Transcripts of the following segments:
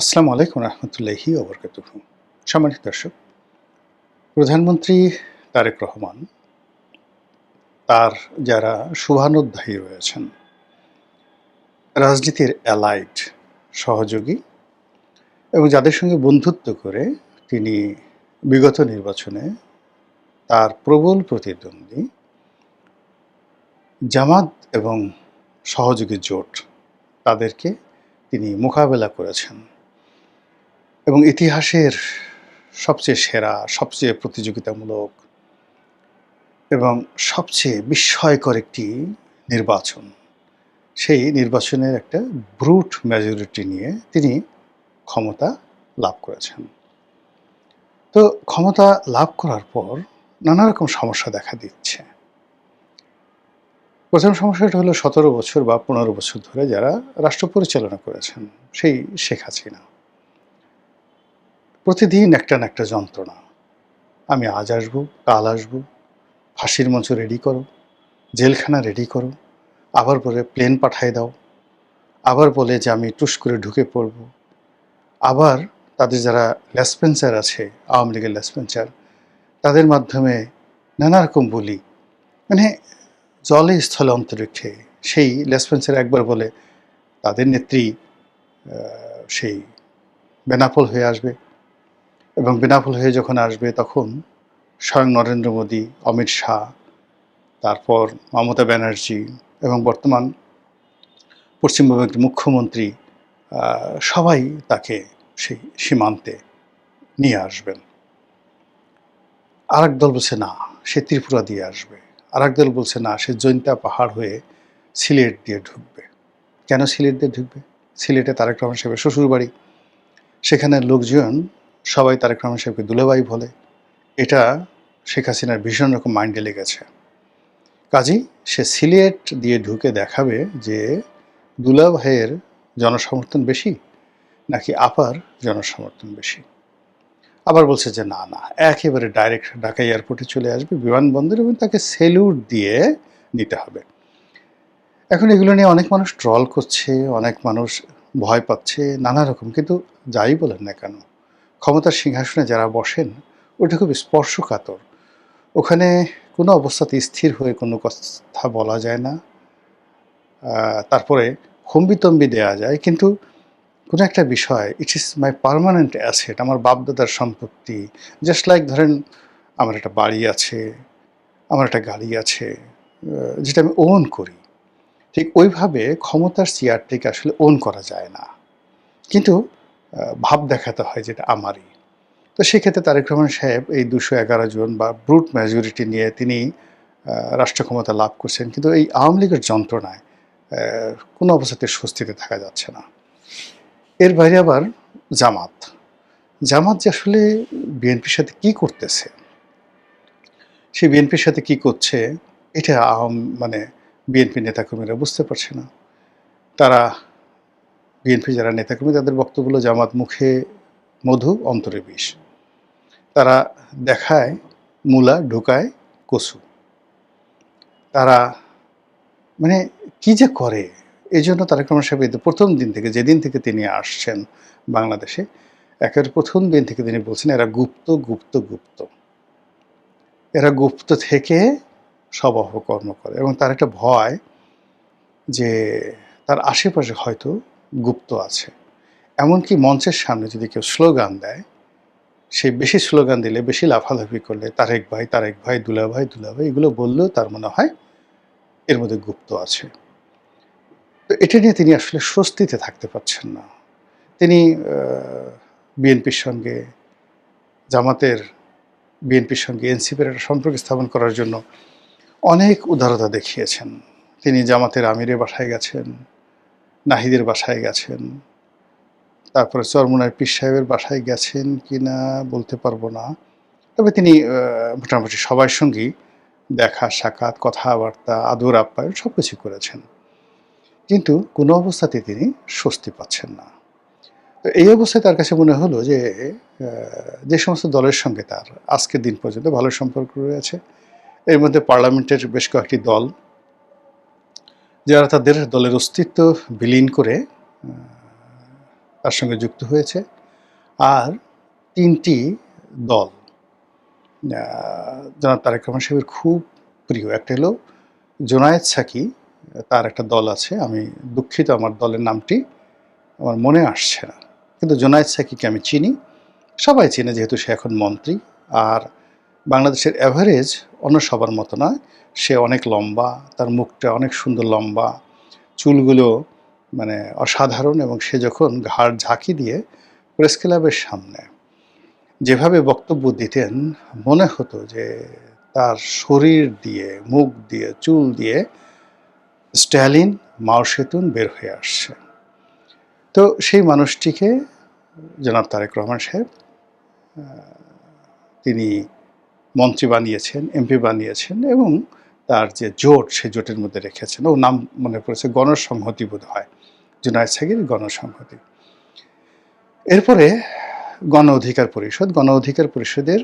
আসসালামু আলাইকুম রহমতুল্লাহি ওবরকাতুহু। সম্মানিত দর্শক, প্রধানমন্ত্রী তারেক রহমান তার যারা শুভানুধ্যায়ী রয়েছেন, রাজনীতির অ্যালাইড সহযোগী এবং যাদের সঙ্গে বন্ধুত্ব করে তিনি বিগত নির্বাচনে তার প্রবল প্রতিদ্বন্দ্বী জামাত এবং সহযোগী জোট তাদেরকে তিনি মোকাবেলা করেছেন এবং ইতিহাসের সবচেয়ে সেরা, সবচেয়ে প্রতিযোগিতামূলক এবং সবচেয়ে বিস্ময়কর একটি নির্বাচন, সেই নির্বাচনের একটা ব্রুট মেজরিটি নিয়ে তিনি ক্ষমতা লাভ করেছেন। তো ক্ষমতা লাভ করার পর নানা রকম সমস্যা দেখা দিচ্ছে। প্রথম সমস্যাটা হলো ১৭ বছর বা ১৫ বছর ধরে যারা রাষ্ট্র পরিচালনা করেছেন, সেই শেখ হাসিনা। প্রতিদিন একটা না একটা যন্ত্রণা। আমি আজ আসবো, কাল আসবো, ফাঁসির মঞ্চ রেডি করো, জেলখানা রেডি করো, আবার বলে প্লেন পাঠায় দাও, আবার বলে যে আমি টুস করে ঢুকে পড়ব, আবার তাদের যারা লেসপেন্সার আছে, আওয়ামী লীগের লেসপেন্সার, তাদের মাধ্যমে নানা রকম বলি, মানে জলে স্থলে অন্তরিক্ষে। সেই লেসপেন্সার একবার বলে তাদের নেত্রী সেই বেনাপোল হয়ে আসবে, এবং বেনাপোল হয়ে যখন আসবে তখন স্বয়ং নরেন্দ্র মোদী, অমিত শাহ, তারপর মমতা ব্যানার্জি এবং বর্তমান পশ্চিমবঙ্গের মুখ্যমন্ত্রী সবাই তাকে সেই সীমান্তে নিয়ে আসবেন। আর এক দল বলছে না, সে ত্রিপুরা দিয়ে আসবে, আর এক দল বলছে না, সে জৈন্তা পাহাড় হয়ে সিলেট দিয়ে ঢুকবে। কেন সিলেট দিয়ে ঢুকবে? সিলেটে তারেক রহমান সাহেবের শ্বশুরবাড়ি, সেখানের লোকজন সবাই তারেক রহমান সাহেবকে দুলাভাই বলে। এটা শেখ হাসিনার ভীষণ রকম মাইন্ডে লেগেছে। কাজেই সে সিলেট দিয়ে ঢুকে দেখাবে যে দুলাভাইয়ের জনসমর্থন বেশি নাকি আপার জনসমর্থন বেশি। আবার বলছে যে না না, একেবারে ডাইরেক্ট ঢাকা এয়ারপোর্টে চলে আসবে, বিমানবন্দর, এবং তাকে সেলুট দিয়ে নিতে হবে। এখন এগুলো নিয়ে অনেক মানুষ ট্রল করছে, অনেক মানুষ ভয় পাচ্ছে নানা রকম। কিন্তু যাই বলেন না কেন, ক্ষমতার সিংহাসনে যারা বসেন ওটা খুব স্পর্শকাতর। ওখানে কোনো অবস্থাতে স্থির হয়ে কোনো কথা বলা যায় না। তারপরে হম্বিতম্বি দেয়া যায়, কিন্তু কোনো একটা বিষয়, it is my permanent asset, আমার বাপদাদার সম্পত্তি। জাস্ট লাইক ধরেন আমার একটা বাড়ি আছে, আমার একটা গাড়ি আছে, যেটা আমি ওন করি। ঠিক ওইভাবে ক্ষমতার চেয়ারটিকে আসলে ওন করা যায় না, কিন্তু ভাব দেখাতে হয় যেটা আমারই। তো সেক্ষেত্রে তারেক রহমান সাহেব এই ২১১ জন বা ব্রুট মেজরিটি নিয়ে তিনি রাষ্ট্র ক্ষমতা লাভ করছেন, কিন্তু এই আওয়ামী লীগের যন্ত্রণায় কোনো অবস্থাতে স্বস্তিতে থাকা যাচ্ছে না। এর বাইরে আবার জামাত জামাত যে আসলে বিএনপির সাথে কি করতেছে, সে বিএনপির সাথে কি করছে, এটা মানে বিএনপি নেতাকর্মীরা বুঝতে পারছে না। তারা বিএনপি যারা নেতাকর্মী, তাদের বক্তব্য হলো জামাত মুখে মধু অন্তরে বিষ। তারা দেখায় মূলা, ঢোকায় কচু। তারা মানে কি যে করে। এই জন্য তারেক রহমান সাহেব প্রথম দিন থেকে, যেদিন থেকে তিনি আসছেন বাংলাদেশে, একের প্রথম দিন থেকে তিনি বলছেন এরা গুপ্ত গুপ্ত গুপ্ত, এরা গুপ্ত থেকে সব অপকর্ম করে। এবং তার একটা ভয় যে তার আশেপাশে হয়তো গুপ্ত আছে। এমনকি মঞ্চের সামনে যদি কেউ স্লোগান দেয়, সে বেশি স্লোগান দিলে, বেশি লাফালাফি করলে, তারেক ভাই তারেক ভাই, দুলাভাই দুলাভাই, এগুলো বললেও তার মনে হয় এর মধ্যে গুপ্ত আছে। তো এটা নিয়ে তিনি আসলে স্বস্তিতে থাকতে পারছেন না। তিনি বিএনপির সঙ্গে, জামাতের বিএনপির সঙ্গে এনসিপির একটা সম্পর্ক স্থাপন করার জন্য অনেক উদারতা দেখিয়েছেন। তিনি জামাতের আমিরের বাসায় গেছেন, নাহিদের বাসায় গেছেন, তারপরে চরমোনাই পীর সাহেবের বাসায় গেছেন কিনা বলতে পারবো না। তবে তিনি মোটামুটি সবার সঙ্গেই দেখা সাক্ষাৎ, কথাবার্তা, আদর আপ্যায়ন সব কিছু করেছেন। কিন্তু কোনো অবস্থাতেই তিনি স্বস্তি পাচ্ছেন না। তো এই অবস্থায় তার কাছে মনে হলো যে যে সমস্ত দলের সঙ্গে তার আজকের দিন পর্যন্ত ভালো সম্পর্ক রয়েছে, এর মধ্যে পার্লামেন্টের বেশ কয়েকটি দল যারা তাদের দলের অস্তিত্ব বিলীন করে তার সঙ্গে যুক্ত হয়েছে। আর ৩টি দল জনাব তারেক রহমান সাহেবের খুব প্রিয়। একটা হলো জোনায়েদ সাকি, তার একটা দল আছে। আমি দুঃখিত আমার দলের নামটি আমার মনে আসছে না। কিন্তু জোনায়েদ সাকিকে আমি চিনি, সবাই চেনে যেহেতু সে এখন মন্ত্রী। আর বাংলাদেশের অ্যাভারেজ অন্য সবার মতো নয়, সে অনেক লম্বা, তার মুখটা অনেক সুন্দর লম্বা, চুলগুলো মানে অসাধারণ, এবং সে যখন ঘাড় ঝাঁকি দিয়ে প্রেস ক্লাবের সামনে যেভাবে বক্তব্য দিতেন, মনে হতো যে তার শরীর দিয়ে, মুখ দিয়ে, চুল দিয়ে স্ট্যালিন, মাও সেতুন বের হয়ে আসছে। তো সেই মানুষটিকে জনাব তারেক রহমান সাহেব তিনি মন্ত্রী বানিয়েছেন, এমপি বানিয়েছেন, এবং তার যে জোট, সে জোটের মধ্যে রেখেছেন। ও নাম মনে পড়েছে, গণসংহতি বোধ হয়, জুনায়েদ সাকির গণসংহতি। এরপরে গণ অধিকার পরিষদ। গণ অধিকার পরিষদের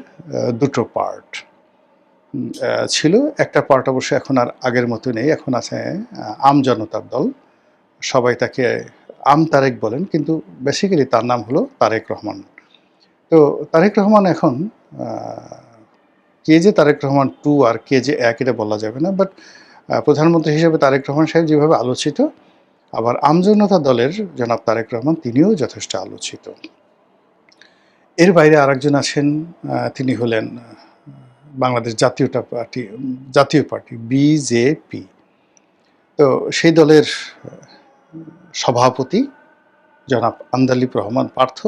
দুটো পার্ট ছিল। একটা পার্ট অবশ্য এখন আর আগের মতো নেই, এখন আছে আম জনতার দল। সবাই তাকে আম তারেক বলেন, কিন্তু বেসিক্যালি তার নাম হলো তারেক রহমান। তো তারেক রহমান এখন কে যে তারেক রহমান 2 আর কে যে 1 এটা বলা যাবে না, বাট প্রধানমন্ত্রী হিসেবে তারেক রহমান সাহেব যেভাবে আলোচিত, আবার আমজনতা দলের জনাব তারেক রহমান তিনিও যথেষ্ট আলোচিত। এর বাইরে আরেকজন আছেন, তিনি হলেন বাংলাদেশ জাতীয় পার্টি বিজেপি। তো সেই দলের সভাপতি জনাব আন্দালিব রহমান পার্থ,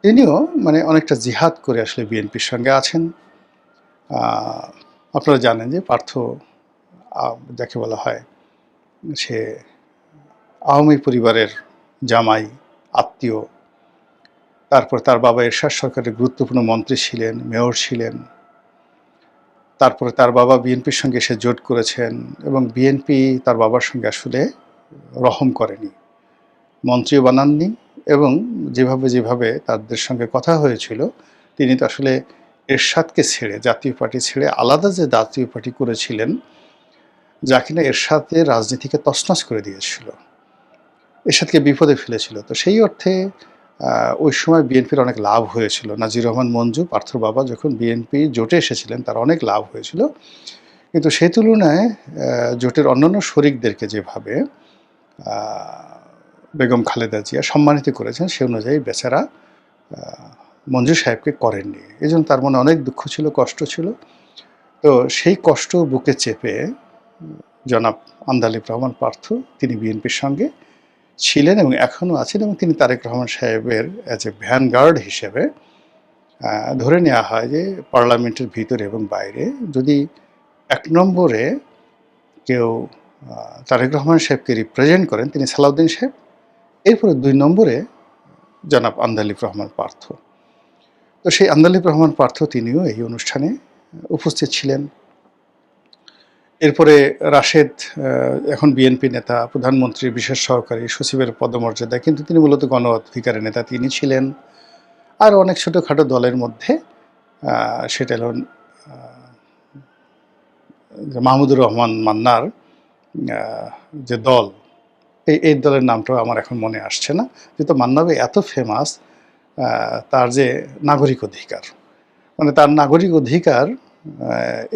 তিনিও মানে অনেকটা জিহাদ করে আসলে বিএনপির সঙ্গে আছেন। আপনারা জানেন যে পার্থ যাকে বলা হয়, সে আওয়ামী পরিবারের জামাই, আত্মীয়। তারপর তার বাবা এরশাদ সরকারের গুরুত্বপূর্ণ মন্ত্রী ছিলেন, মেয়র ছিলেন। তারপরে তার বাবা বিএনপির সঙ্গে এসে জোট করেছেন, এবং বিএনপি তার বাবার সঙ্গে আসলে রহম করেনি, মন্ত্রীও বানাননি, এবং যেভাবে তাদের সঙ্গে কথা হয়েছিল, তিনি তো আসলে এরশাদকে ছেড়ে, জাতীয় পার্টি ছেড়ে আলাদা যে জাতীয় পার্টি করেছিলেন, যা কিনা এরশাদের রাজনীতিকে তছনছ করে দিয়েছিল, এরশাদকে বিপদে ফেলেছিল। তো সেই অর্থে ওই সময় বিএনপির অনেক লাভ হয়েছিল। নাজির রহমান মঞ্জু, পার্থর বাবা, যখন বিএনপি জোটে এসেছিলেন, তার অনেক লাভ হয়েছিল। কিন্তু সেই তুলনায় জোটের অন্যান্য শরিকদেরকে যেভাবে বেগম খালেদা জিয়া সম্মানিত করেছেন, সে অনুযায়ী বেচারা মঞ্জু সাহেবকে করেননি। এই জন্য তার মনে অনেক দুঃখ ছিল, কষ্ট ছিল। তো সেই কষ্ট বুকে চেপে জনাব আন্দালিব রহমান পার্থ, তিনি বিএনপির সঙ্গে ছিলেন এবং এখনও আছেন, এবং তিনি তারেক রহমান সাহেবের অ্যাজ এ ভ্যানগার্ড হিসেবে ধরে নেওয়া হয় যে পার্লামেন্টের ভিতরে এবং বাইরে যদি 1 নম্বরে কেউ তারেক রহমান সাহেবকে রিপ্রেজেন্ট করেন, তিনি সালাউদ্দিন সাহেব। এরপরে 2 নম্বরে জনাব আন্দালিব রহমান পার্থ। তো সেই আন্দালিব রহমান পার্থ তিনিও এই অনুষ্ঠানে উপস্থিত ছিলেন। এরপরে রাশেদ এখন বিএনপি নেতা, প্রধানমন্ত্রীর বিশেষ সহকারী, সচিবের পদমর্যাদা, কিন্তু তিনি মূলত গণ অধিকারের নেতা তিনি ছিলেন। আর অনেক ছোটোখাটো দলের মধ্যে সেটা হল মাহমুদুর রহমান মান্নার যে দল, এই দলের নামটাও আমার এখন মনে আসছে না, কিন্তু মান্না ভাই এত ফেমাস, তার যে নাগরিক অধিকার, মানে তার নাগরিক অধিকার,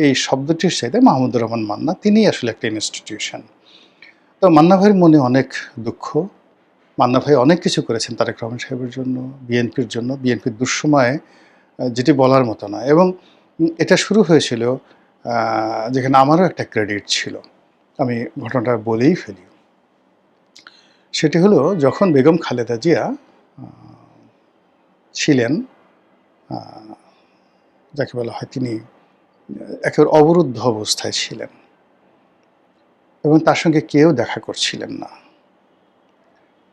এই শব্দটির সাথে মাহমুদুর রহমান মান্না তিনি আসলে একটা ইনস্টিটিউশন। তো মান্না ভাইয়ের মনে অনেক দুঃখ। মান্না ভাই অনেক কিছু করেছেন তারেক রহমান সাহেবের জন্য, বিএনপির জন্য, বিএনপির দুঃসময়ে, যেটি বলার মতো না। এবং এটা শুরু হয়েছিল যেখানে আমারও একটা ক্রেডিট ছিল, আমি ঘটনাটা বলেই ফেলি। সেটি হলো যখন বেগম খালেদা জিয়া ছিলেন, যাকে বলা হয়, তিনি একেবারে অবরুদ্ধ অবস্থায় ছিলেন এবং তার সঙ্গে কেউ দেখা করছিলেন না।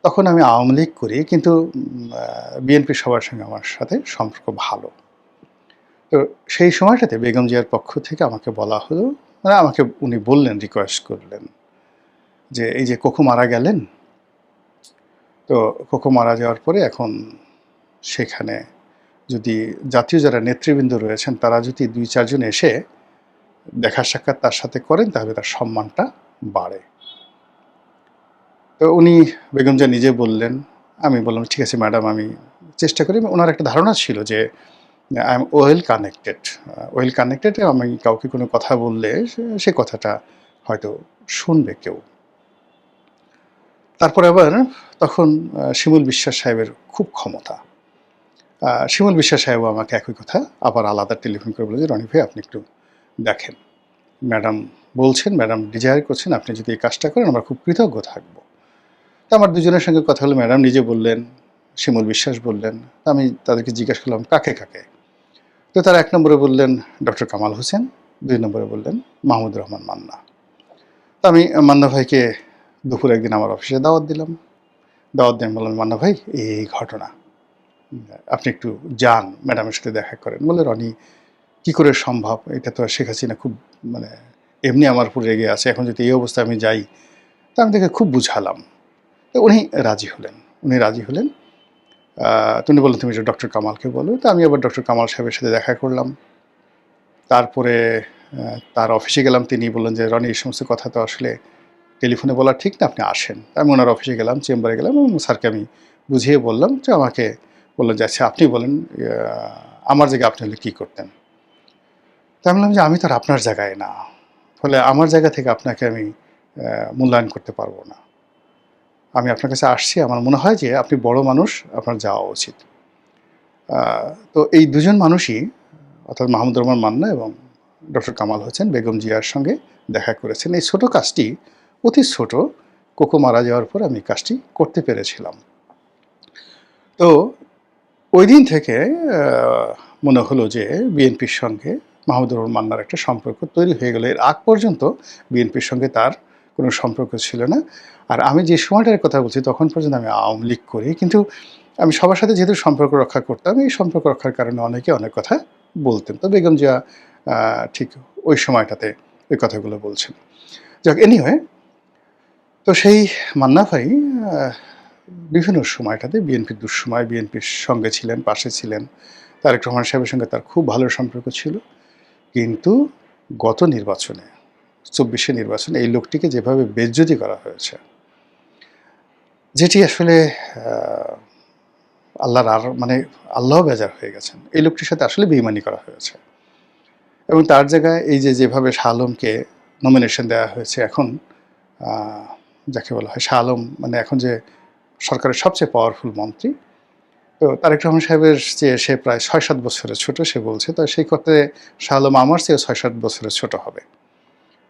তখন আমি আওয়ামী লীগ করি, কিন্তু বিএনপি সবার সঙ্গে আমার সাথে সম্পর্ক ভালো। তো সেই সময়টাতে বেগম জিয়ার পক্ষ থেকে আমাকে বলা হলো, মানে আমাকে উনি বললেন, রিকোয়েস্ট করলেন যে এই যে কোকো মারা গেলেন, তো কোকো মারা যাওয়ার পরে এখন সেখানে যদি জাতীয় যারা নেতৃবৃন্দ রয়েছেন, তারা যদি 2-4 জন এসে দেখা সাক্ষাৎ তার সাথে করেন, তাহলে তার সম্মানটা বাড়ে। তো উনি, বেগম জিয়া নিজে বললেন, আমি বললাম, ঠিক আছে ম্যাডাম, আমি চেষ্টা করি। ওনার একটা ধারণা ছিল যে I am well connected. Well connected, আমি কাউকে কোনো কথা বললে সে কথাটা হয়তো শুনবে কেউ। তারপর আবার তখন শিমুল বিশ্বাস সাহেবের খুব ক্ষমতা। শিমুল বিশ্বাস সাহেবও আমাকে একই কথা আবার আলাদা টেলিফোন করে বলে যে, রনি ভাই আপনি একটু দেখেন, ম্যাডাম বলছেন, ম্যাডাম ডিজায়ার করছেন, আপনি যদি এই কাজটা করেন আমরা খুব কৃতজ্ঞ থাকবো। তো আমার দুজনের সঙ্গে কথা হলো, ম্যাডাম নিজে বললেন, শিমুল বিশ্বাস বললেন। আমি তাদেরকে জিজ্ঞাসা করলাম কাকে কাকে। তো তারা ১ নম্বরে বললেন ডক্টর কামাল হোসেন, ২ নম্বরে বললেন মাহমুদুর রহমান মান্না। তো আমি মান্না ভাইকে দুপুরে একদিন আমার অফিসে দাওয়াত দিলাম। দাওয়াত দিয়ে বললাম, মান্না ভাই এই ঘটনা, আপনি একটু যান, ম্যাডামের সাথে দেখা করেন। বলে, রনি কী করে সম্ভব, এটা তো শেখ হাসিনা খুব মানে এমনি আমার উপর রেগে আছে, এখন যদি এই অবস্থায় আমি যাই। তা আমি তাকে খুব বুঝালাম। তো উনি রাজি হলেন। তো উনি বললেন তুমি এটা ডক্টর কামালকে বলো। তো আমি আবার ডক্টর কামাল সাহেবের সাথে দেখা করলাম। তারপরে তার অফিসে গেলাম। তিনি বললেন যে, রনি এই সমস্ত কথা তো আসলে টেলিফোনে বলা ঠিক না, আপনি আসেন। আমি ওনার অফিসে গেলাম, চেম্বারে গেলাম এবং স্যারকে আমি বুঝিয়ে বললাম যে, আমাকে বললেন যে, আচ্ছা আপনি বলেন আমার জায়গায় আপনি হলে কী করতেন। তো আমি বললাম যে, আমি তো আর আপনার জায়গায় না, ফলে আমার জায়গা থেকে আপনাকে আমি মূল্যায়ন করতে পারবো না। আমি আপনার কাছে আসছি, আমার মনে হয় যে আপনি বড় মানুষ, আপনার যাওয়া উচিত। তো এই দুজন মানুষই, অর্থাৎ মাহমুদুর রহমান মান্না এবং ডক্টর কামাল হোসেন বেগম জিয়ার সঙ্গে দেখা করেছেন। এই ছোটো কাজটি, অতি ছোট, কোকো মারা যাওয়ার পর আমি কাজটি করতে পেরেছিলাম। তো ওই দিন থেকে মনে হলো যে বিএনপির সঙ্গে মাহমুদুর রহমান মান্নার একটা সম্পর্ক তৈরি হয়ে গেল। এর আগ পর্যন্ত বিএনপির সঙ্গে তার কোনো সম্পর্ক ছিল না। আর আমি যে সময়টার কথা বলছি তখন পর্যন্ত আমি আওয়ামী লীগ করি, কিন্তু আমি সবার সাথে যেহেতু সম্পর্ক রক্ষা করতাম, এই সম্পর্ক রক্ষার কারণে অনেকে অনেক কথা বলতেন। তো বেগম জিয়া ঠিক ওই সময়টাতে ওই কথাগুলো বলছেন। যাক, এনিওয়ে, তো সেই মান্না ভাই বিভিন্ন সময়টাতে বিএনপির দুঃসময় বিএনপির সঙ্গে ছিলেন, পাশে ছিলেন। তারেক রহমান সাহেবের সঙ্গে তার খুব ভালো সম্পর্ক ছিল। কিন্তু গত নির্বাচনে, ২৪শে নির্বাচনে এই লোকটিকে যেভাবে বেইজ্জতি করা হয়েছে, যেটি আসলে আল্লাহর মানে আল্লাহ বেজার হয়ে গেছেন। এই লোকটির সাথে আসলে বেইমানি করা হয়েছে এবং তার জায়গায় এই যে যেভাবে শাহ আলমকে নমিনেশন দেওয়া হয়েছে, এখন যাকে বলা হয় শাহ আলম, মানে এখন যে সরকারের সবচেয়ে পাওয়ারফুল মন্ত্রী, তো তারেক রহমান সাহেবের চেয়ে সে প্রায় ৬-৭ বছরের ছোট, সে বলছে। তো সেই ক্ষেত্রে শাহ আলম আমার চেয়ে ৬-৭ বছরের ছোট হবে।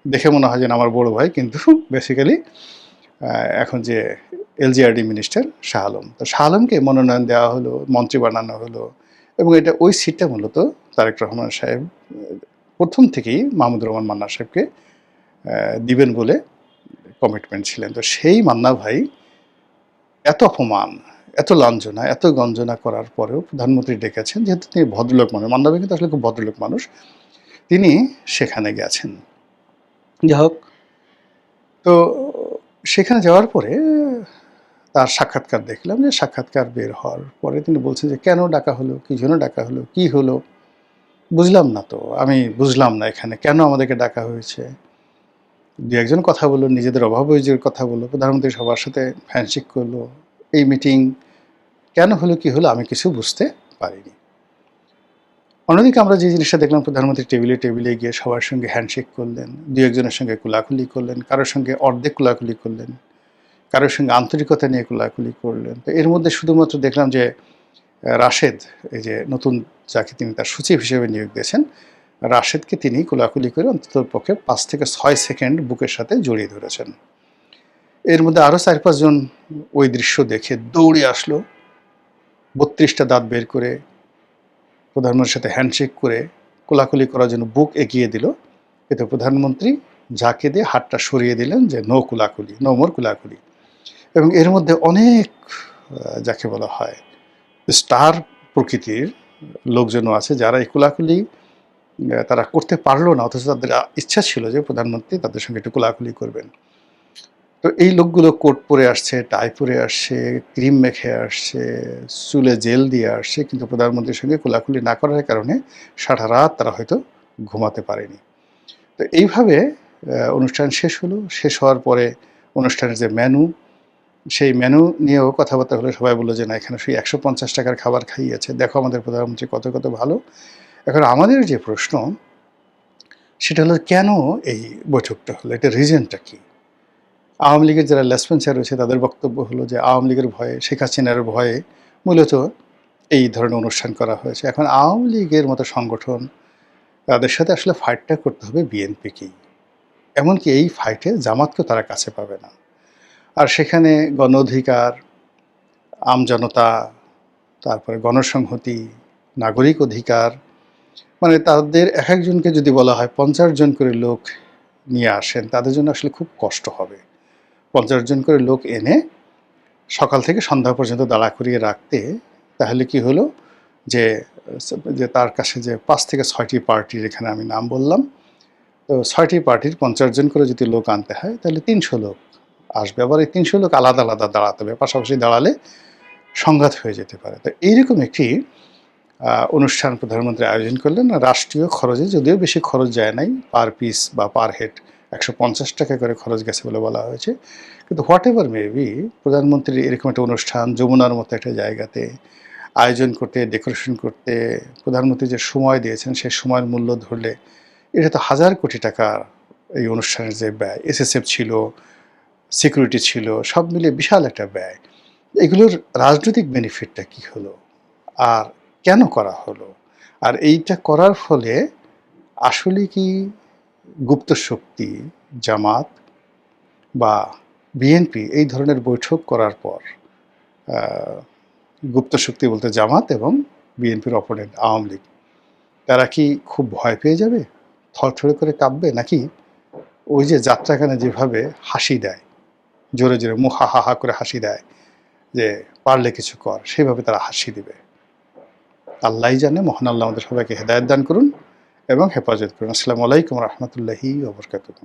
দেখে মনে হয় যেন আমার বড় ভাই, কিন্তু বেসিক্যালি এখন যে এলজিআরডি মিনিস্টার শাহ আলম, তো শাহ আলমকে মনোনয়ন দেওয়া হলো, মন্ত্রী বানানো হলো এবং এটা ওই সিটটা মূলত তারেক রহমান সাহেব প্রথম থেকেই মাহমুদুর রহমান মান্না সাহেবকে দিবেন বলে কমিটমেন্ট ছিলেন। তো সেই মান্না ভাই এত অপমান, এত লাঞ্ছনা, এত গঞ্জনা করার পরেও প্রধানমন্ত্রী ডেকেছেন, যেহেতু তিনি ভদ্রলোক মানুষ, মান্না ভাই কিন্তু আসলে খুব ভদ্রলোক মানুষ, তিনি সেখানে গেছেন। যাই হোক, তো সেখানে যাওয়ার পরে তার সাক্ষাৎকার দেখলাম, যে সাক্ষাৎকার বের হওয়ার পরে তিনি বলছেন যে, কেন ডাকা হলো, কী জন্য ডাকা হলো, কী হলো বুঝলাম না। তো আমি বুঝলাম না এখানে কেন আমাদেরকে ডাকা হয়েছে। দু একজন কথা বললো, নিজেদের অভাব অভিযোগের কথা বললো, প্রধানমন্ত্রী সবার সাথে হ্যান্ডশেক করলো। এই মিটিং কেন হলো, কী হলো, আমি কিছু বুঝতে পারিনি। অন্যদিকে আমরা যে জিনিসটা দেখলাম, প্রধানমন্ত্রী টেবিলে টেবিলে গিয়ে সবার সঙ্গে হ্যান্ডশেক করলেন, দু একজনের সঙ্গে কোলাকুলি করলেন, কারোর সঙ্গে অর্ধেক কোলাকুলি করলেন, কারোর সঙ্গে আন্তরিকতা নিয়ে কোলাকুলি করলেন। তো এর মধ্যে শুধুমাত্র দেখলাম যে রাশেদ, এই যে নতুন যাকে তিনি তার সচিব হিসেবে নিয়োগ দিয়েছেন, রাশেদকে তিনি কোলাকুলি করে অন্তত পক্ষে ৫ থেকে ৬ সেকেন্ড বুকের সাথে জড়িয়ে ধরেছেন। এর মধ্যে আরও ৪-৫ জন ওই দৃশ্য দেখে দৌড়ে আসলো, ৩২টা দাঁত বের করে প্রধানমন্ত্রীর সাথে হ্যান্ডশেক করে কোলাকুলি করার জন্য বুক এগিয়ে দিল। এতে প্রধানমন্ত্রী ঝাঁকে দিয়ে হাতটা সরিয়ে দিলেন যে নো কোলাকুলি, নো মোর কোলাকুলি। এবং এর মধ্যে অনেক যাকে বলা হয় স্টার প্রকৃতির লোকজনও আছে, যারা এই কোলাকুলি তারা করতে পারলো না, অথচ তাদের ইচ্ছা ছিল যে প্রধানমন্ত্রী তাদের সঙ্গে একটু কোলাকুলি করবেন। তো এই লোকগুলো কোট পরে আসছে, টাই পরে আসছে, ক্রিম মেখে আসছে, চুলে জেল দিয়ে আসছে, কিন্তু প্রধানমন্ত্রীর সঙ্গে কোলাকুলি না করার কারণে সারা রাত তারা হয়তো ঘুমাতে পারেনি। তো এইভাবে অনুষ্ঠান শেষ হলো। শেষ হওয়ার পরে অনুষ্ঠানের যে মেনু, সেই মেনু নিয়েও কথাবার্তা হলে সবাই বলল যে না, এখানে সেই ১৫০ টাকার খাবার খাইয়েছে, দেখো আমাদের প্রধানমন্ত্রী কত কত ভালো। এখন আমাদের যে প্রশ্ন সেটা হলো, কেন এই বৈঠকটা হলো, এটা রিজনটা কি? আওয়ামী লীগের যারা লেসপেন্সার রয়েছে তাদের বক্তব্য হলো যে আওয়ামী লীগের ভয়ে, শেখ হাসিনার ভয়ে মূলত এই ধরনের অনুষ্ঠান করা হয়েছে। এখন আওয়ামী লীগের মতো সংগঠন, তাদের সাথে আসলে ফাইটটা করতে হবে বিএনপিকেই। এমনকি এই ফাইটে জামাতকেও তারা কাছে পাবে না। আর সেখানে গণ অধিকার, আমজনতা, তারপরে গণসংহতি, নাগরিক অধিকার, মানে তাদের এক একজনকে যদি বলা হয় ৫০ জন করে লোক নিয়ে আসেন, তাদের জন্য আসলে খুব কষ্ট হবে। ৫০ জন করে লোক এনে সকাল থেকে সন্ধ্যা পর্যন্ত দাঁড়া করিয়ে রাখতে, তাহলে কি হলো যে যে তার কাছে যে ৫ থেকে ৬টি পার্টির, এখানে আমি নাম বললাম, তো ৬টি পার্টির ৫০ জন করে যদি লোক আনতে হয় তাহলে ৩০০ লোক আসবে। আবার এই ৩০০ লোক আলাদা আলাদা দাঁড়াতে হবে, পাশাপাশি দাঁড়ালে সংঘাত হয়ে যেতে পারে। তো এইরকম একটি অনুষ্ঠান প্রধানমন্ত্রী আয়োজন করলেন। রাষ্ট্রীয় খরচে, যদিও বেশি খরচ যায় নাই, পার পিস বা পার হেড ১৫০ টাকা করে খরচ গেছে বলে বলা হয়েছে। কিন্তু হোয়াট এভার মেবি, প্রধানমন্ত্রীর এরকম একটা অনুষ্ঠান যমুনার মতো একটা জায়গাতে আয়োজন করতে, ডেকোরেশন করতে প্রধানমন্ত্রী যে সময় দিয়েছেন, সেই সময়ের মূল্য ধরলে এটা তো হাজার কোটি টাকার এই অনুষ্ঠানের যে ব্যয়, এসএসএফ ছিল, সিকিউরিটি ছিল, সব মিলিয়ে বিশাল একটা ব্যয়। এগুলোর রাজনৈতিক বেনিফিটটা কী হলো, আর কেন করা হলো? আর এইটা করার ফলে আসলে কি গুপ্ত শক্তি, জামাত বা বিএনপি এই ধরনের বৈঠক করার পর, গুপ্ত শক্তি বলতে জামাত এবং বিএনপির অপোনেন্ট আওয়ামী লীগ, তারা কি খুব ভয় পেয়ে যাবে, থরথরে করে কাঁপবে, নাকি ওই যে যাত্রাখানে যেভাবে হাসি দেয়, জোরে জোরে মুখ হা হা হা করে হাসি দেয় যে পারলে কিছু কর, সেভাবে তারা হাসি দিবে? আল্লাহই জানে। মহান আল্লাহ আমাদের সবাইকে হেদায়েত দান করুন এবং হেফাজত করুন। আসসালামু আলাইকুম রহমতুল্লাহি ওয়া বারাকাতুহু।